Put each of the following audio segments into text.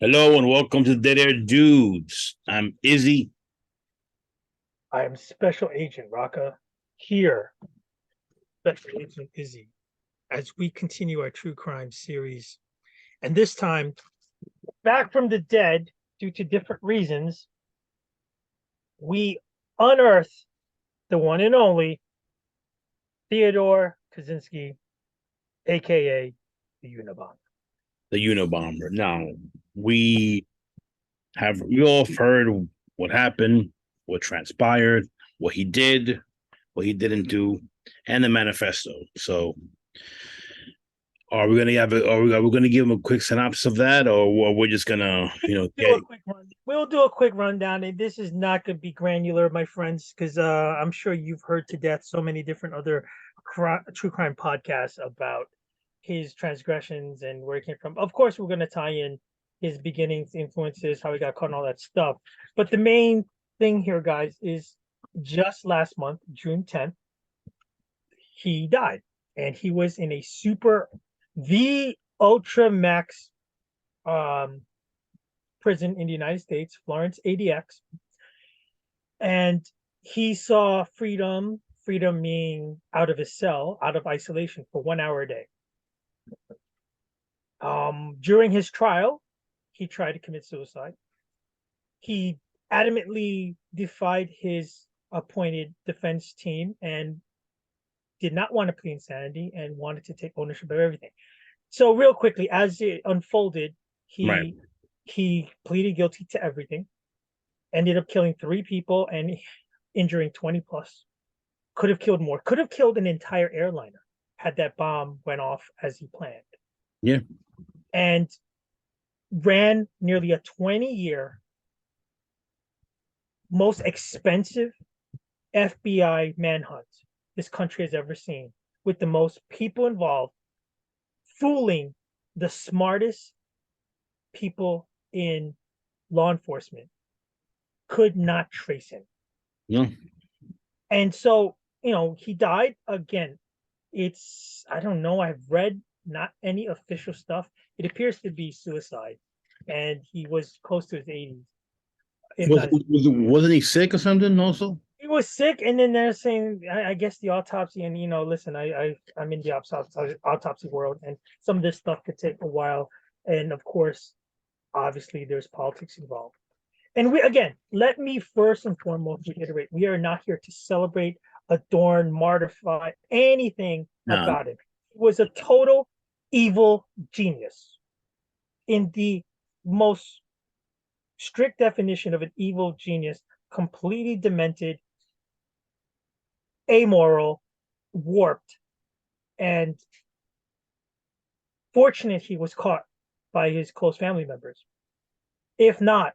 Hello and welcome to Dead Air Dudes. I'm Izzy. I am Special Agent Raka here, Special Agent Izzy, as we continue our true crime series. And this time, back from the dead, due to different reasons, we unearth the one and only Theodore Kaczynski, aka the Unabomber. The Unabomber. Now, we we all heard what happened, what transpired, what he did, what he didn't do, and the manifesto. So, are we gonna give him a quick synopsis of that, or we're just gonna Do a quick run. We'll do a quick rundown, and this is not going to be granular, my friends, because I'm sure you've heard to death so many different other true crime podcasts about his transgressions and where he came from. Of course, we're going to tie in his beginnings, influences, how he got caught, and all that stuff. But the main thing here, guys, is just last month, June 10th, he died, and he was in a the ultra max um prison in the United States, Florence ADX, and he saw freedom meaning out of his cell, out of isolation for 1 hour a day. During his trial, he tried to commit suicide. He adamantly defied his appointed defense team and did not want to plead insanity and wanted to take ownership of everything. So real quickly, as it unfolded, right? he pleaded guilty to everything, ended up killing 3 people and injuring 20 plus. Could have killed more. Could have killed an entire airliner had that bomb went off as he planned. Yeah. And ran nearly a 20-year, most expensive FBI manhunt this country has ever seen, with the most people involved, fooling the smartest people in law enforcement. Could not trace him. Yeah. And so, he died again. I don't know, I've read not any official stuff. It appears to be suicide, and he was close to his 80s, if Was, not his. wasn't he sick or something? Also, He was sick, and then they're saying, I guess the autopsy, and listen, I'm in the autopsy world, and some of this stuff could take a while, and of course, obviously, there's politics involved. And let me first and foremost reiterate, we are not here to celebrate, adorn, mortify anything no. about it. He was a total evil genius in the most strict definition of an evil genius, completely demented, amoral, warped, and fortunate he was caught by his close family members. If not,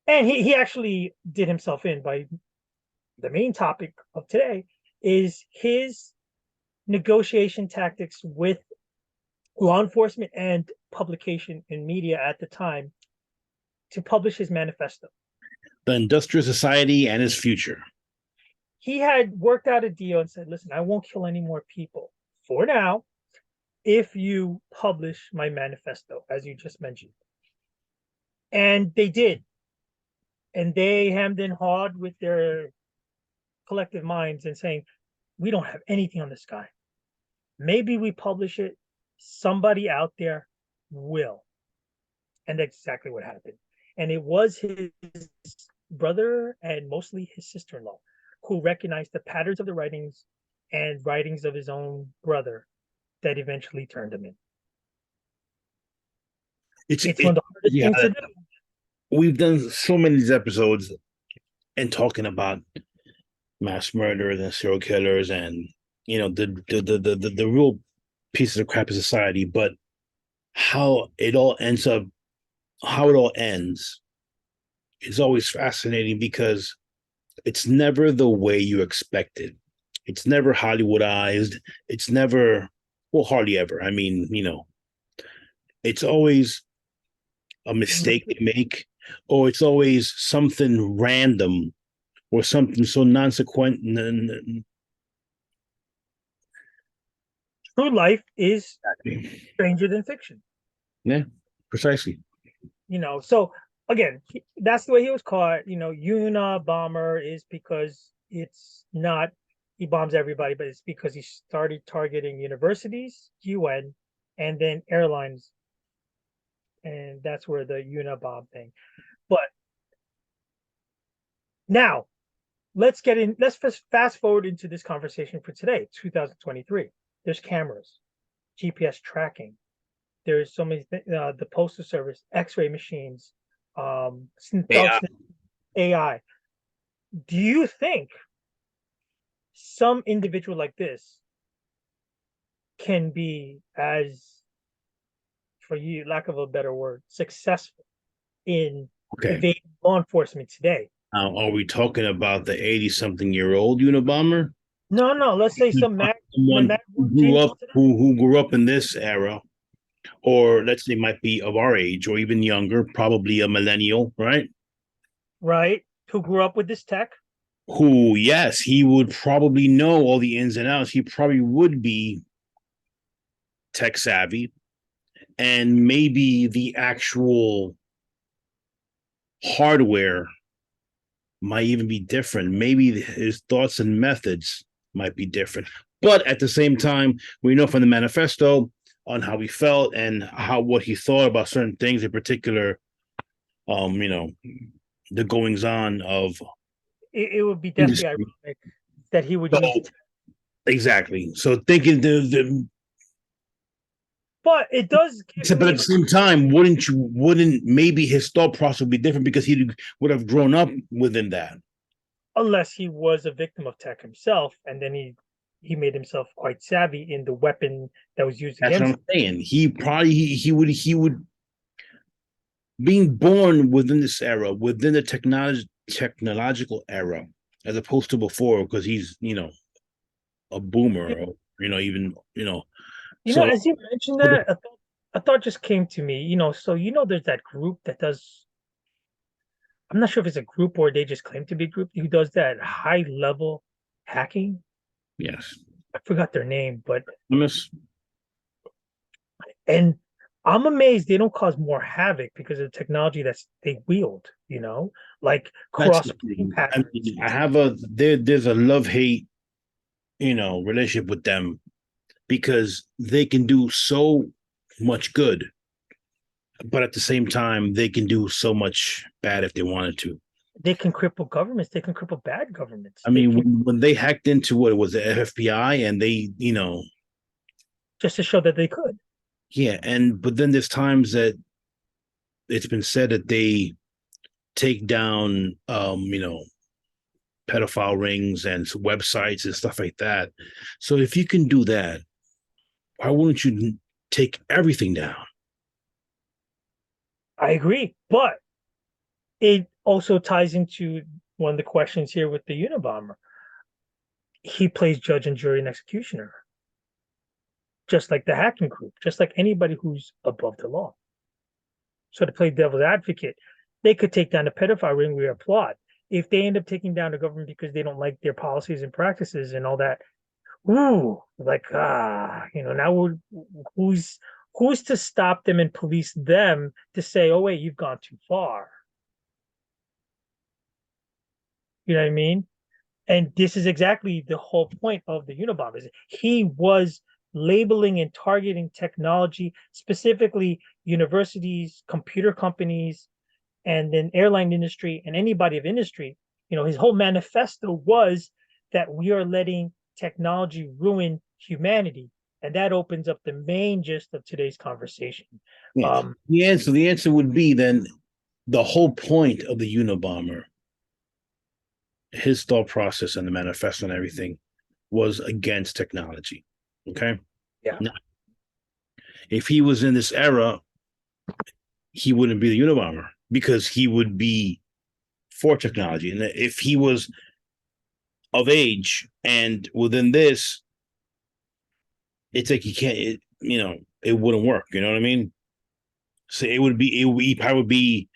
and he actually did himself in by the main topic of today is his negotiation tactics with law enforcement and publication and media at the time to publish his manifesto. The industrial society and its future. He had worked out a deal and said, listen, I won't kill any more people for now if you publish my manifesto, as you just mentioned. And they did. And they hemmed and hawed with their collective minds and saying, we don't have anything on this guy. Maybe we publish it, somebody out there will. And that's exactly what happened. And it was his brother and mostly his sister-in-law who recognized the patterns of the writings and writings of his own brother that eventually turned him in. It's one of the hardest Yeah. things to do. We've done so many of these episodes and talking about mass murderers and serial killers and the real pieces of crap in society, but how it all ends up, how it all ends is always fascinating because it's never the way you expect it. It's never Hollywoodized. It's never, well, hardly ever. I mean, it's always a mistake they make, or it's always something random or something so non-sequent. True life is stranger than fiction. Yeah, precisely. So again, that's the way he was caught. Unabomber is because it's not he bombs everybody, but it's because he started targeting universities, UN, and then airlines, and that's where the Unabomb thing. But now let's fast forward into this conversation for today, 2023. There's cameras, GPS tracking. There's so many the postal service, X-ray machines, AI. AI. Do you think some individual like this can be, as for you, lack of a better word, successful in Okay. evading law enforcement today? Now, are we talking about the 80-something-year-old Unabomber? No, no. Let's say some when Someone Matt changes today, who grew up in this era, or let's say might be of our age or even younger, probably a millennial, right? right? Who grew up with this tech? Who, yes, he would probably know all the ins and outs. He probably would be tech savvy, and maybe the actual hardware might even be different. Maybe his thoughts and methods might be different. But at the same time, we know from the manifesto on how he felt and what he thought about certain things, in particular, you know, the goings on of It would be definitely industry. ironic that he would use, So exactly. So thinking but it does give but me at the same time, wouldn't maybe his thought process would be different because he would have grown up within that. unless he was a victim of tech himself, and then he made himself quite savvy in the weapon that was used That's what against I'm him. saying. He probably he would being born within this era, within the technological era, as opposed to before, because he's a boomer, or even So As you mentioned that, a thought just came to me. So there's that group that does. I'm not sure if it's a group or they just claim to be a group who does that high level hacking. yes, I forgot their name, but Miss, and I'm amazed they don't cause more havoc because of the technology that they wield. Like that's cross the thing. I patterns. mean, I have a there's a love hate relationship with them because they can do so much good, but at the same time they can do so much bad if they wanted to. They can cripple governments. They can cripple bad governments. I They mean, can when they hacked into what was the FBI, and they, just to show that they could. yeah, and but then there's times that it's been said that they take down, pedophile rings and websites and stuff like that. So if you can do that, why wouldn't you take everything down? I agree, but it also ties into one of the questions here with the Unabomber. He plays judge and jury and executioner, just like the hacking group, just like anybody who's above the law. So to play devil's advocate, they could take down the pedophile ring. We applaud. If they end up taking down the government because they don't like their policies and practices and all that, ooh, like now who's to stop them and police them to say, oh wait, you've gone too far. You know what I mean? And this is exactly the whole point of the Unabomber. Is he was labeling and targeting technology, specifically universities, computer companies, and then airline industry and anybody of industry. His whole manifesto was that we are letting technology ruin humanity. And that opens up the main gist of today's conversation. Yeah. Um, The answer would be then the whole point of the Unabomber, his thought process and the manifesto and everything was against technology. Okay. yeah, Now, if he was in this era, he wouldn't be the Unabomber because he would be for technology. And if he was of age and within this, it's like you can't, it wouldn't work. You know what I mean? So he probably would be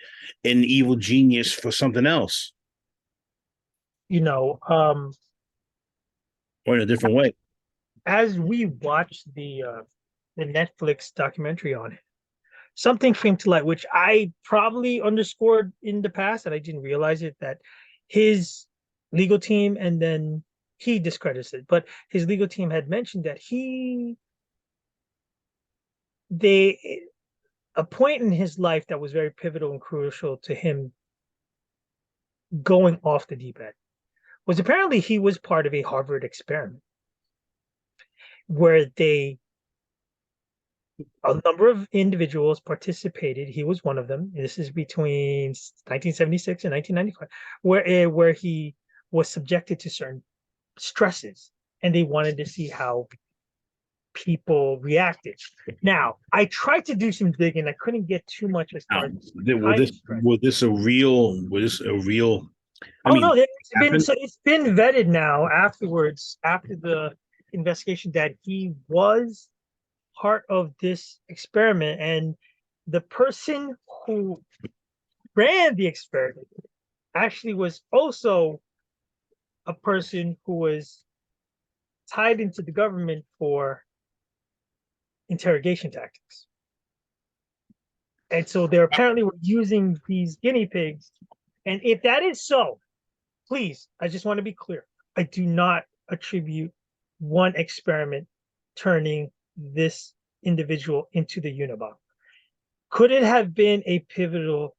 an evil genius for something else you know, um, or in a different way. as we watch the Netflix documentary on it, something came to light, which I probably underscored in the past, and I didn't realize it, that his legal team, and then he discredits it, but his legal team had mentioned that they a point in his life that was very pivotal and crucial to him going off the deep end was apparently he was part of a Harvard experiment where a number of individuals participated. He was one of them. This is between 1976 and 1995, where he was subjected to certain stresses, and they wanted to see how people reacted. Now, I tried to do some digging. I couldn't get too much as far as was this a real? Was this a real? I Oh mean, no, it's been vetted now afterwards, after the investigation, that he was part of this experiment, and the person who ran the experiment actually was also a person who was tied into the government for interrogation tactics. And so they apparently were using these guinea pigs. And if that is so, please, I just want to be clear. I do not attribute one experiment turning this individual into the Unabomber. Could it have been a pivotal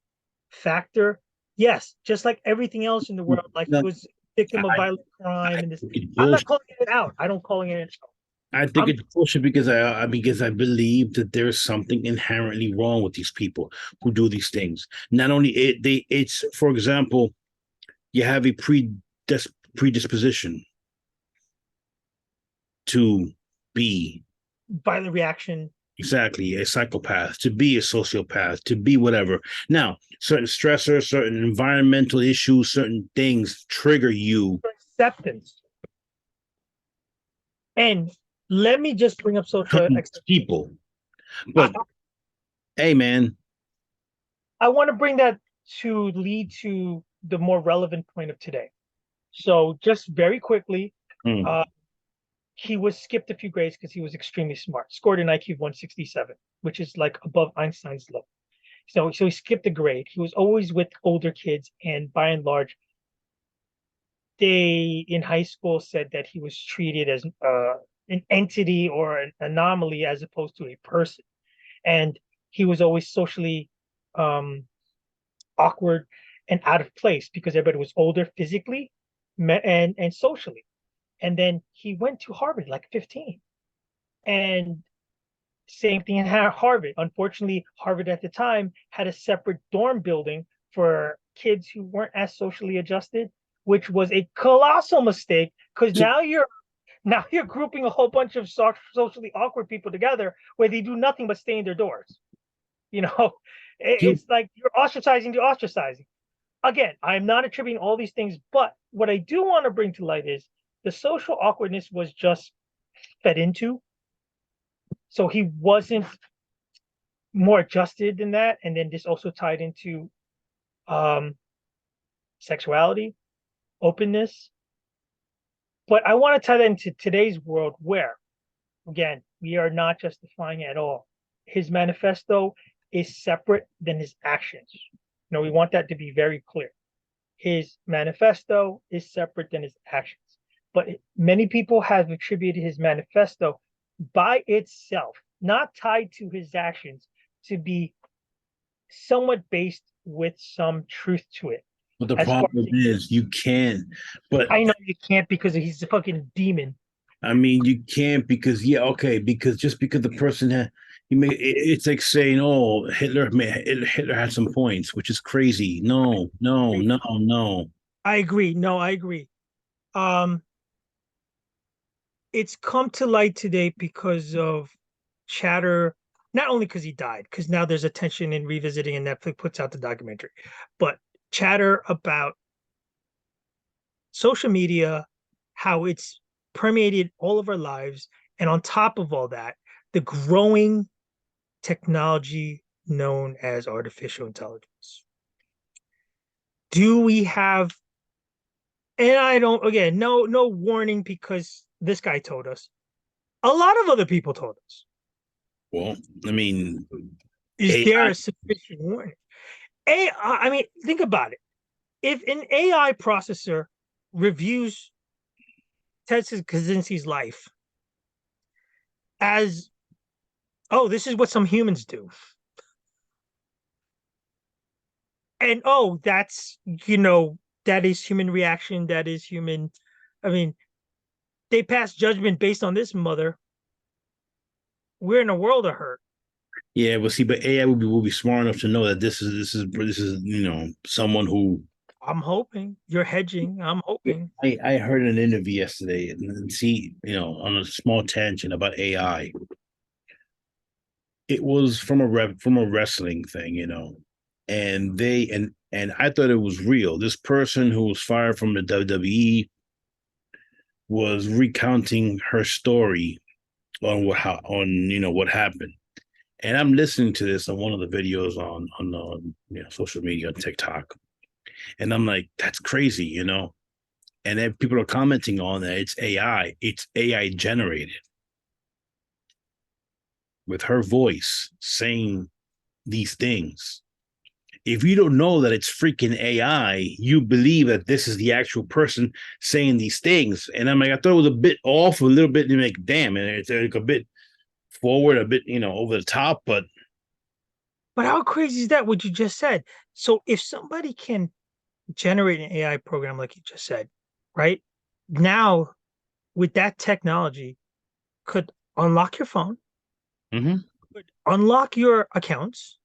factor? Yes, just like everything else in the world, like he no, was victim of I, violent crime and this. it's I'm not bullshit. calling it out. I don't calling it out. I think I'm it's bullshit because I believe that there's something inherently wrong with these people who do these things. Not only it's for example, you have a predisposition to be violent reaction. exactly a psychopath, to be a sociopath, to be whatever. Now, certain stressors, certain environmental issues, certain things trigger you. Acceptance. And let me just bring up social acceptance. People. But hey, man. I want to bring that to lead to the more relevant point of today. So just very quickly, he was skipped a few grades because he was extremely smart, scored an IQ of 167, which is like above Einstein's level. So he skipped a grade. He was always with older kids, and by and large, they in high school said that he was treated as an entity or an anomaly as opposed to a person. And he was always socially awkward and out of place because everybody was older physically and socially. And then he went to Harvard like 15. And same thing in Harvard. Unfortunately, Harvard at the time had a separate dorm building for kids who weren't as socially adjusted, which was a colossal mistake because now you're grouping a whole bunch of socially awkward people together where they do nothing but stay in their doors. You know, it's like you're ostracizing the ostracizing. Again, I'm not attributing all these things, but what I do want to bring to light is the social awkwardness was just fed into. So he wasn't more adjusted than that. And then this also tied into sexuality, openness. But I want to tie that into today's world where, again, we are not justifying at all. His manifesto is separate than his actions. We want that to be very clear. His manifesto is separate than his actions. But many people have attributed his manifesto by itself, not tied to his actions, to be somewhat based with some truth to it. But the problem is you can't. But I know you can't because he's a fucking demon. I mean, you can't because because just because the person it's like saying, oh, Hitler had some points, which is crazy. No. I agree. No, I agree. It's come to light today because of chatter, not only because he died, because now there's attention in revisiting and Netflix puts out the documentary, but chatter about social media, how it's permeated all of our lives. And on top of all that, the growing technology known as artificial intelligence. Do we have, and I don't, again, no warning because this guy told us. A lot of other people told us. Well, I mean, Is there AI. a sufficient warning? AI, I mean, think about it. If an AI processor reviews Ted Kaczynski's life as, oh, this is what some humans do, and oh, that's that is human reaction, that is human. I mean, they pass judgment based on this mother. We're in a world of hurt. Yeah, but see, but AI will be smart enough to know that this is someone who I'm hoping you're hedging. I'm hoping. I heard an interview yesterday and see, on a small tangent about AI. It was from a wrestling thing, and and I thought it was real. This person who was fired from the WWE was recounting her story on what happened. And I'm listening to this on one of the videos on social media on TikTok, and I'm like, that's crazy. And then people are commenting on that it's AI generated with her voice saying these things. If you don't know that it's freaking AI, you believe that this is the actual person saying these things. And I'm like, I thought it was a bit off, a little bit, like, damn, and it's like a bit forward, a bit, over the top, but But how crazy is that? What you just said? So if somebody can generate an AI program like you just said, right now with that technology, could unlock your phone, mm-hmm. could unlock your accounts,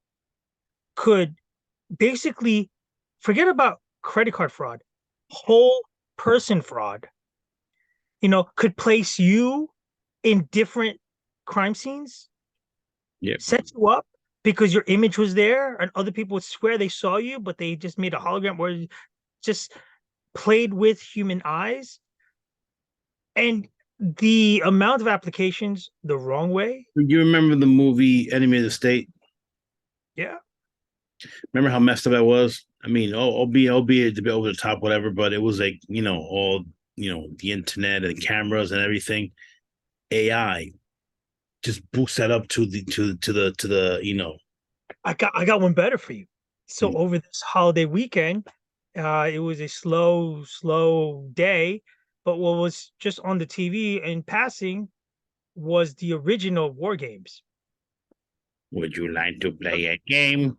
could basically forget about credit card fraud, whole person fraud, could place you in different crime scenes, Yeah. set you up because your image was there and other people would swear they saw you, but they just made a hologram or just played with human eyes. And the amount of applications the wrong way. You remember the movie Enemy of the State? Yeah. Remember how messed up that was? I mean, albeit to be over the top, whatever, but it was like, all, the internet and cameras and everything. AI just boosts that up to the. I got one better for you. So Mm, over this holiday weekend, it was a slow day, but what was just on the TV in passing was the original War Games. would you like to play a game?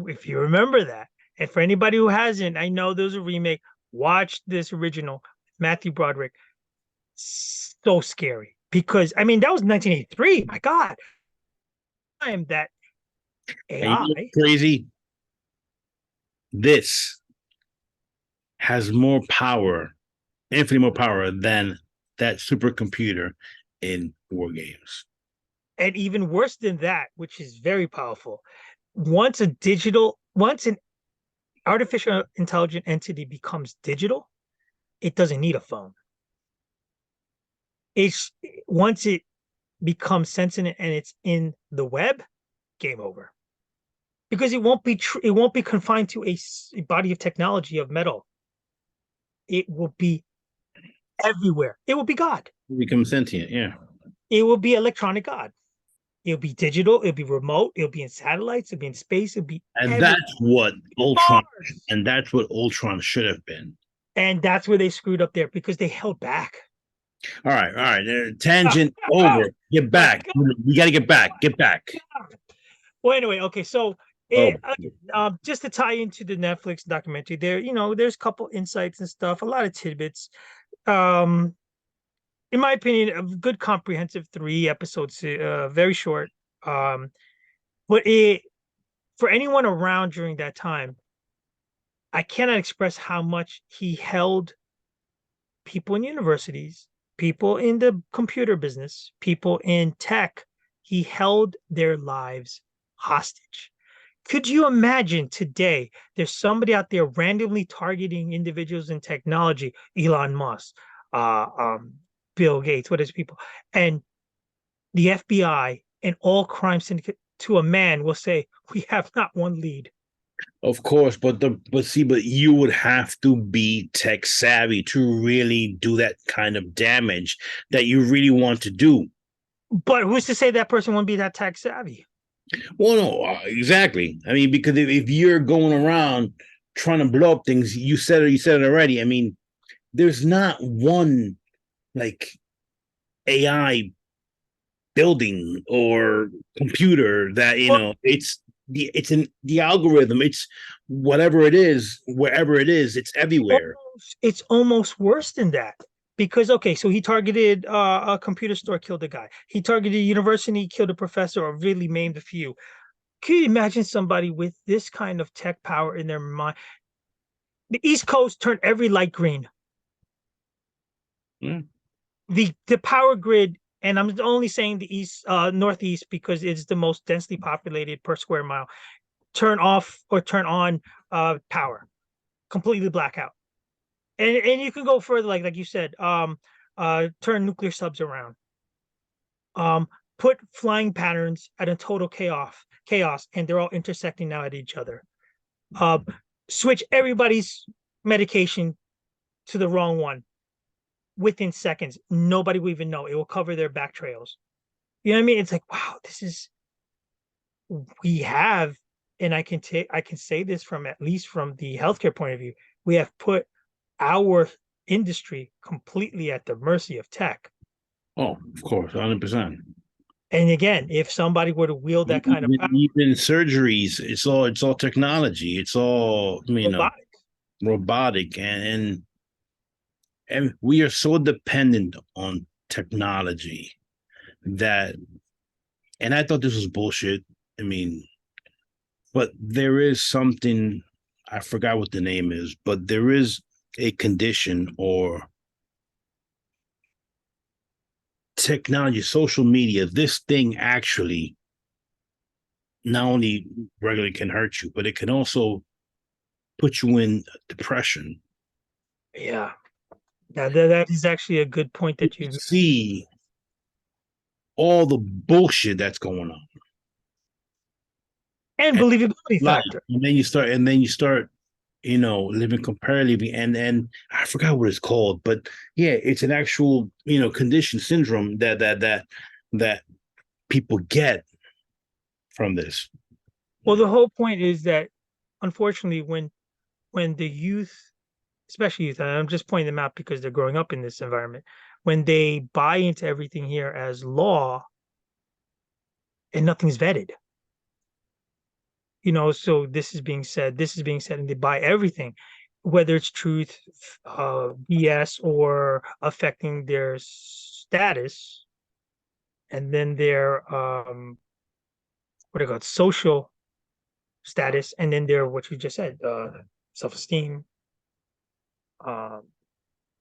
If you remember that. And for anybody who hasn't, I know there's a remake. Watch this original, Matthew Broderick. So scary because I mean that was 1983. My God, time that And you know AI. what's crazy? This has more power, infinitely more power than that supercomputer in War Games. And even worse than that, which is very powerful, once an artificial intelligent entity becomes digital, it doesn't need a phone. It's once it becomes sentient and it's in the web, game over. Because it won't be confined to a body of technology of metal. It will be everywhere. It will be God. Become sentient, yeah. It will be electronic God. It'll be digital. It'll be remote. It'll be in satellites. It'll be in space. It'll be And everywhere. that's what Ultron Mars. and that's what Ultron should have been. And that's where they screwed up there because they held back. All right. Tangent over. Get My back. We got to get back. Get back. God. Well, anyway, okay. So, Oh, just to tie into the Netflix documentary, there's a couple insights and stuff, a lot of tidbits. Um, in my opinion, a good comprehensive 3 episodes, very short. Um, but for anyone around during that time, I cannot express how much he held people in universities, people in the computer business, people in tech. He held their lives hostage. Could you imagine today there's somebody out there randomly targeting individuals in technology, Elon Musk, uh, um, Bill Gates, what is people, and the FBI and all crime syndicate to a man will say, we have not one lead. of course, but you would have to be tech savvy to really do that kind of damage that you really want to do. But who's to say that person won't be that tech savvy? Well, no, exactly. I mean, because if you're going around trying to blow up things, you said it already. I mean, there's not one like AI building or computer that Well, the algorithm. It's whatever it is, wherever it is, it's everywhere. it's almost worse than that. Because okay, so he targeted a computer store, killed a guy. He targeted a university, killed a professor, or really maimed a few. Can you imagine somebody with this kind of tech power in their mind? The East Coast turned every light green. Yeah. The power grid, and I'm only saying the east northeast because it's the most densely populated per square mile. Turn off or turn on power, completely blackout. And you can go further, like you said, turn nuclear subs around. Put flying patterns at a total chaos, and they're all intersecting now at each other. Uh, Switch everybody's medication to the wrong one within seconds. Nobody will even know. It will cover their back trails. You know what I mean? It's like, wow, this is we have, and I can say this from at least from the healthcare point of view, we have put our industry completely at the mercy of tech. Oh, of course, 100%. And again, if somebody were to wield that kind of power, Even surgeries, it's all technology. It's all robotic. robotic, and we are so dependent on technology that. And I thought this was bullshit. I mean, but there is something, I forgot what the name is, but there is a condition or technology, social media. This thing actually not only regularly can hurt you, but it can also put you in depression. Yeah. That is actually a good point You that you've made. see all the bullshit that's going on. And And believability life. factor. And then you start, living comparatively, and I forgot what it's called, but yeah, it's an actual, condition syndrome that people get from this. Well, the whole point is that unfortunately when the youth, especially youth, and I'm just pointing them out because they're growing up in this environment, when they buy into everything here as law and nothing's vetted, so this is being said, and they buy everything, whether it's truth, BS, or affecting their status, and then their what do you call it, social status, and then their what you just said, self-esteem. Um,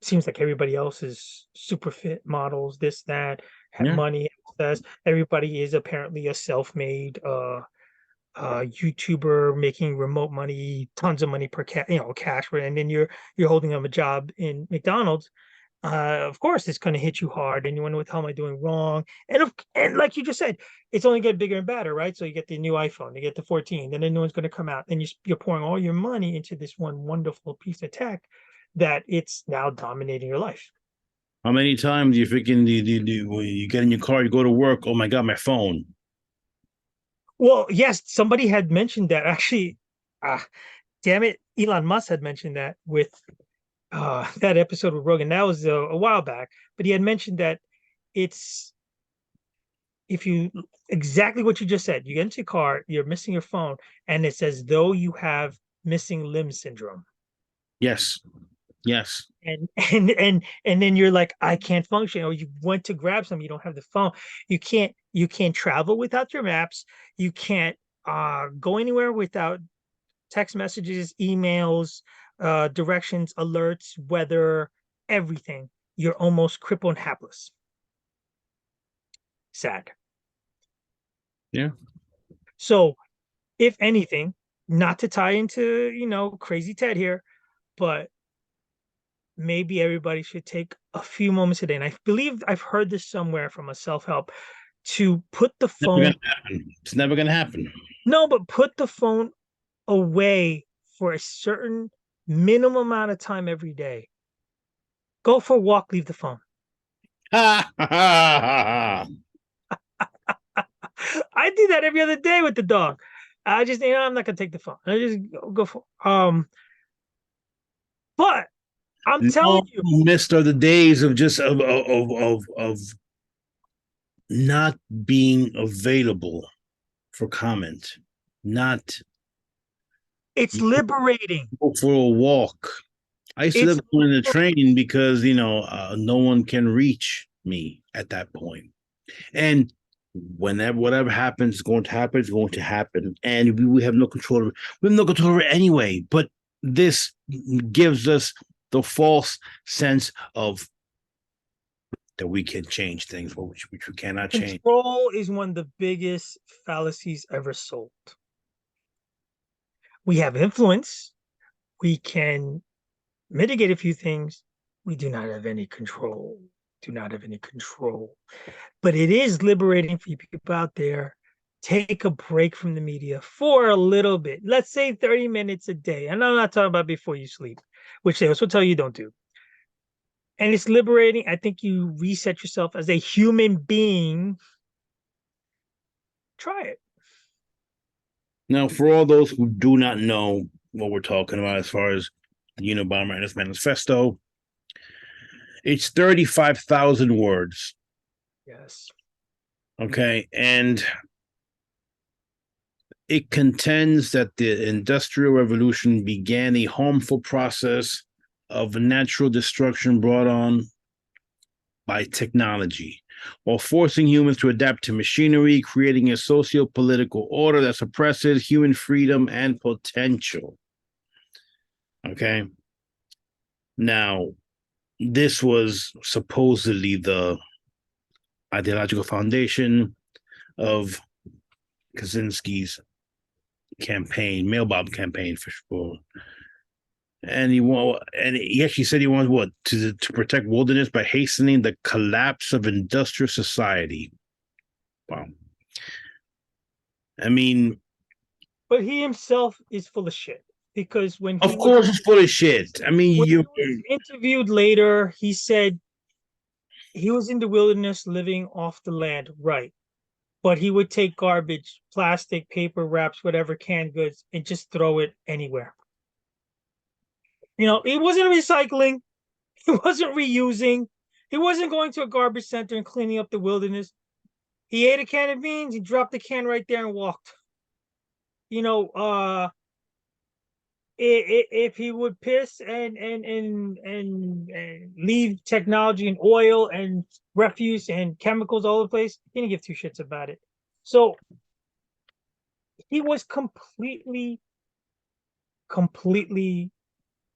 Seems like everybody else is super fit models, this, that, have Yeah. money, access. Everybody is apparently a self-made YouTuber making remote money, tons of money per cash, right? And then you're holding them a job in McDonald's. Of course, it's going to hit you hard, and you wonder what the hell am I doing wrong? And like you just said, it's only getting bigger and better, right? So you get the new iPhone, you get the 14, then the new one's going to come out, and you're pouring all your money into this one wonderful piece of tech that it's now dominating your life. How many times do you freaking when you get in your car, you go to work? Oh my god, my phone. Well, yes, somebody had mentioned that actually. Ah, damn it, Elon Musk had mentioned that with that episode with Rogan. That was a while back, but he had mentioned that it's if you exactly what you just said, you get into your car, you're missing your phone, and it's as though you have missing limb syndrome. Yes, yes. And and then you're like, I can't function, or you went to grab something, you don't have the phone. You can't travel without your maps. You can't go anywhere without text messages, emails, directions, alerts, weather, everything. You're almost crippled and hapless. Sad. Yeah. So, if anything, not to tie into, crazy Ted here, but maybe everybody should take a few moments a day. And I believe I've heard this somewhere from a self-help to put the Never phone, gonna happen. It's never gonna happen. no, but put the phone away for a certain minimum amount of time every day. Go for a walk, leave the phone. Ha ha ha ha. I do that every other day with the dog. I just, I'm not gonna take the phone. I just go for. But I'm telling No, you, missed are the days of just of not being available for comment, not it's liberating. go for a walk. I used to It's live on the train because no one can reach me at that point. And whenever whatever happens is going to happen, it's going to happen, and we have no control over it. We have no control over it anyway. But this gives us the false sense of that we can change things, which we cannot change. control is one of the biggest fallacies ever sold. We have influence. We can mitigate a few things. We do not have any control. Do not have any control. But it is liberating for you people out there. Take a break from the media for a little bit. Let's say 30 minutes a day. And I'm not talking about before you sleep, which they also tell you don't do. And it's liberating. I think you reset yourself as a human being. Try it. Now, for all those who do not know what we're talking about as far as the Unabomber and his manifesto, it's 35,000 words. Yes. Okay. And it contends that the Industrial Revolution began a harmful process of natural destruction brought on by technology, while forcing humans to adapt to machinery, creating a socio-political order that suppresses human freedom and potential. Okay. Now, this was supposedly the ideological foundation of Kaczynski's campaign, mail bomb campaign for sure. And he actually said he wanted what to protect wilderness by hastening the collapse of industrial society. Wow. I mean, But he himself is full of shit because of course, it's full of shit. I mean, when you he was interviewed later, he said he was in the wilderness living off the land, right? But he would take garbage, plastic, paper wraps, whatever canned goods, and just throw it anywhere. He wasn't recycling, he wasn't reusing, he wasn't going to a garbage center and cleaning up the wilderness. He ate a can of beans, he dropped the can right there and walked. You know, if he would piss and leave technology and oil and refuse and chemicals all over the place, he didn't give two shits about it. So he was completely,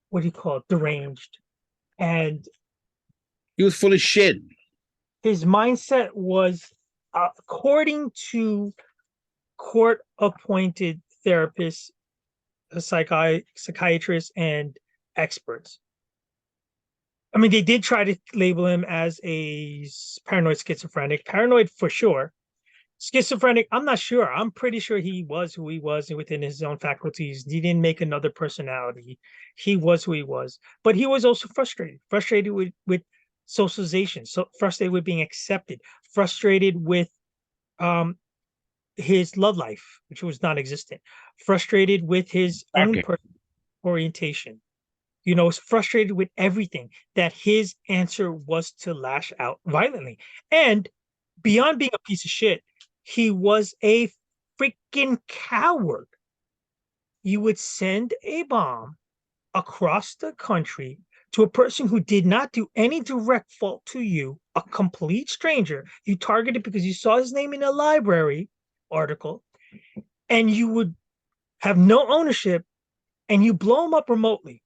what do you call it, deranged. And he was full of shit. his mindset was, according to court appointed therapists, psychiatrists, and experts. I mean, they did try to label him as a paranoid schizophrenic. Paranoid for sure. Schizophrenic, I'm not sure. I'm pretty sure he was who he was within his own faculties. He didn't make another personality. He was who he was. But he was also frustrated with socialization, so frustrated with being accepted, frustrated with um his love life, which was non-existent, frustrated with his own Okay. orientation, was frustrated with everything, that his answer was to lash out violently. And beyond being a piece of shit, he was a freaking coward. You would send a bomb across the country to a person who did not do any direct fault to you, a complete stranger. You targeted because you saw his name in a library article, and you would have no ownership, and you blow him up remotely.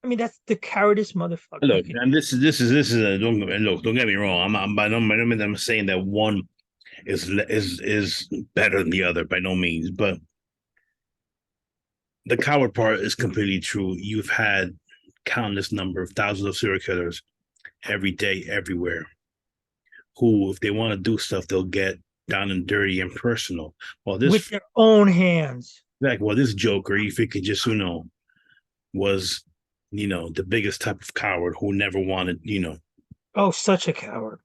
I mean, that's the cowardice motherfucker you Look, could. and don't get me wrong. I'm by no means I'm saying that one is better than the other by no means, but the coward part is completely true. You've had countless number of thousands of serial killers every day, everywhere, who, if they want to do stuff, they'll get down and dirty and personal. Well, With this their own hands. this Joker, if it could just was the biggest type of coward who never wanted. Oh, such a coward.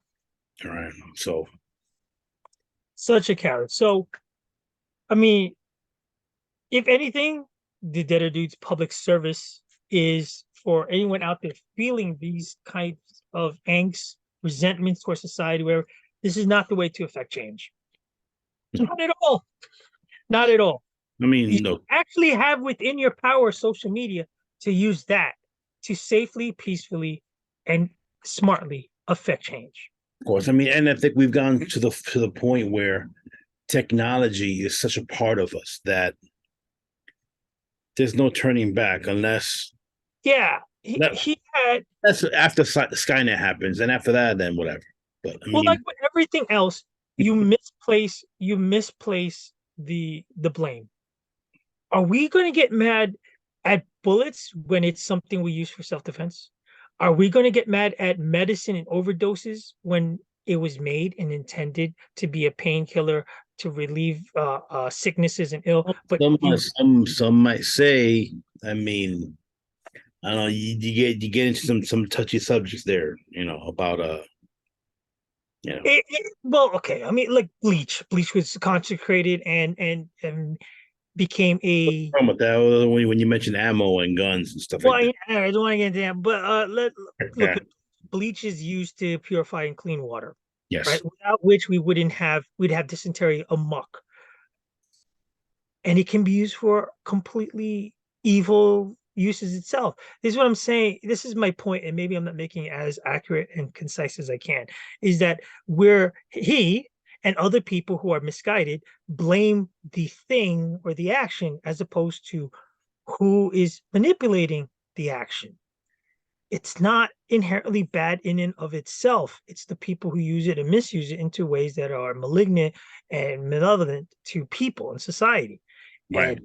All right, so Such a coward. So, I mean, if anything, the Deader Dude's public service is for anyone out there feeling these kinds of angst, resentments towards society, where this is not the way to affect change. No. Not at all. Not at all. I mean, You no, of actually have within your power social media to use that to safely, peacefully, and smartly affect change. course. I mean, and I think we've gone to the point where technology is such a part of us that there's no turning back unless Yeah, that, he had, that's after Skynet happens, and after that, then whatever. But I well, like mean, with everything else, you misplace the blame. Are we going to get mad at bullets when it's something we use for self-defense? Are we going to get mad at medicine and overdoses when it was made and intended to be a painkiller to relieve sicknesses and ill? But you, some might say, I mean, I don't know, you get into some touchy subjects there, about well, okay. I mean, like bleach was consecrated and became a, with that when you mention ammo and guns and stuff well, like that. I don't want to get into that, but look, Yeah. bleach is used to purify and clean water, right? Yes. Without which we'd have dysentery amok. And it can be used for completely evil uses itself. This is what I'm saying. This is my point, and maybe I'm not making it as accurate and concise as I can, is that where he and other people who are misguided blame the thing or the action as opposed to who is manipulating the action. It's not inherently bad in and of itself. It's the people who use it and misuse it into ways that are malignant and malevolent to people and society. Right.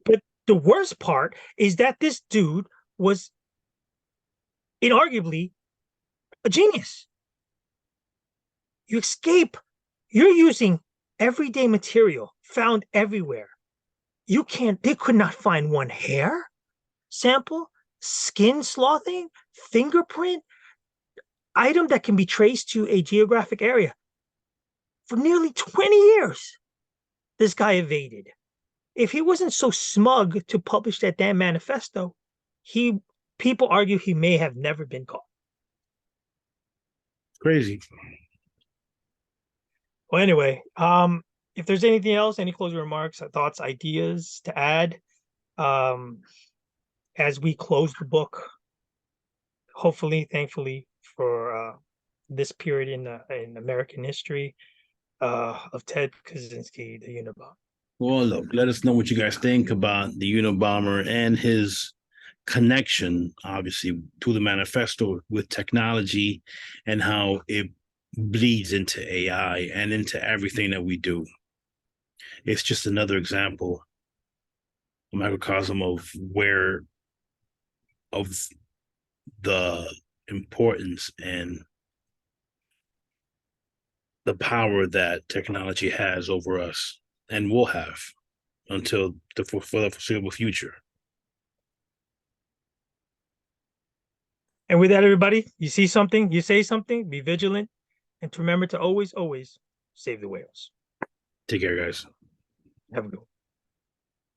But the worst part is that this dude was inarguably a genius. You escape, you're using everyday material found everywhere. They could not find one hair sample, skin sloughing, fingerprint, item that can be traced to a geographic area. For nearly 20 years, this guy evaded. If he wasn't so smug to publish that damn manifesto, he people argue he may have never been caught. Crazy. Well, anyway, if there's anything else, any closing remarks, thoughts, ideas to add, um, as we close the book, hopefully, thankfully, for this period in American history of Ted Kaczynski, the Unabomber. Well, look, let us know what you guys think about the Unabomber and his connection, obviously, to the manifesto with technology and how it bleeds into AI and into everything that we do. It's just another example, a microcosm of of the importance and the power that technology has over us and will have until for the foreseeable future. And with that, everybody, you see something, you say something, be vigilant, and to remember to always, always save the whales. Take care, guys. Have a good one.